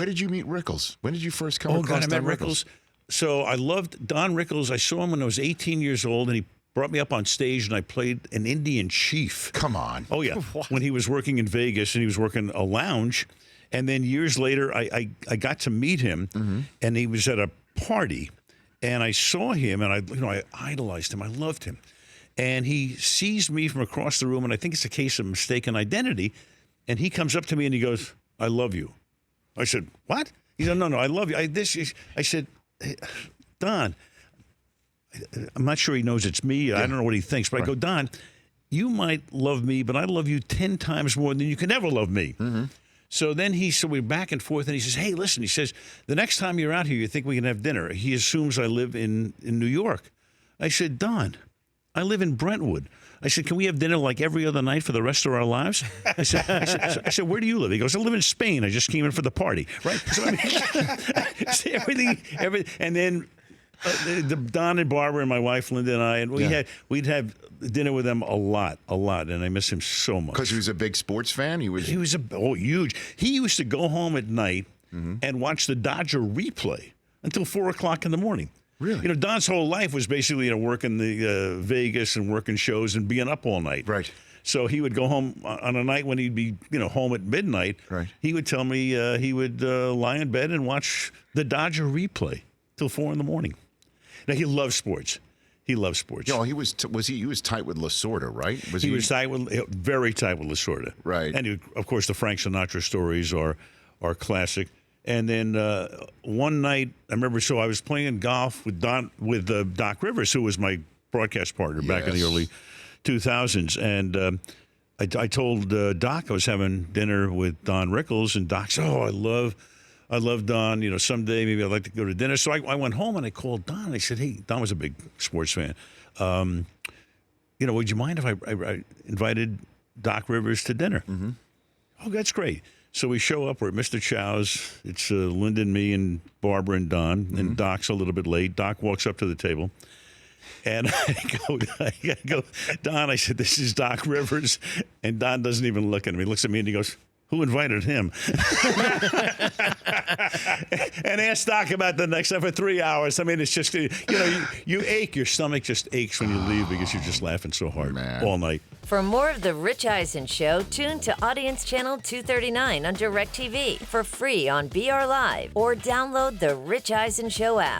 Where did you meet Rickles? When did you first come Oh, across God, I Don met Rickles? Rickles. So I loved Don Rickles. I saw him when I was 18 years old, and he brought me up on stage, and I played an Indian chief. Come on. Oh, yeah. When he was working in Vegas, and he was working a lounge. And then years later, I got to meet him, and he was at a party, and I saw him, and I idolized him. I loved him. And he sees me from across the room, and I think it's a case of mistaken identity. And he comes up to me, and he goes, "I love you." I said, "What?" He said, "No, I love you." I said, "Hey, Don, I'm not sure he knows it's me. I don't know what he thinks. But I go, Don, you might love me, but I love you 10 times more than you can ever love me." So then we're back and forth, and he says, "Hey, listen," he says, "the next time you're out here, you think we can have dinner?" He assumes I live in New York. I said, "Don, I live in Brentwood." I said, "Can we have dinner like every other night for the rest of our lives?" I said, "Where do you live?" He goes, "I live in Spain. I just came in for the party." Right? So, I mean, everything. And then Don and Barbara and my wife Linda and I, and we'd have dinner with them a lot, and I miss him so much. Because he was a big sports fan? He was huge. He used to go home at night and watch the Dodger replay until 4 o'clock in the morning. Really? You know, Don's whole life was basically, working the Vegas and working shows and being up all night. Right. So he would go home on a night when he'd be, home at midnight. Right. He would tell me he would lie in bed and watch the Dodger replay till 4 in the morning. Now, he loves sports. He loves sports. He was tight with Lasorda, right? He was very tight with Lasorda. Right. And of course, the Frank Sinatra stories are classic. And then one night, I remember, so I was playing golf with Doc Rivers, who was my broadcast partner back in the early 2000s. And I told Doc I was having dinner with Don Rickles, and Doc said, "Oh, I love Don. Someday maybe I'd like to go to dinner." So I went home and I called Don. And I said, "Hey," Don was a big sports fan. Would you mind if I invited Doc Rivers to dinner? Mm-hmm. Oh, that's great. So we show up. We're at Mr. Chow's. It's Lyndon, me, and Barbara and Don. Mm-hmm. And Doc's a little bit late. Doc walks up to the table. And I go, "Don," I said, "this is Doc Rivers." And Don doesn't even look at me. He looks at me and he goes, "Who invited him?" And asked Doc about the next time for 3 hours. I mean, it's just, you ache. Your stomach just aches when you leave because you're just laughing so hard all night. For more of The Rich Eisen Show, tune to Audience Channel 239 on DirecTV for free on BR Live or download the Rich Eisen Show app.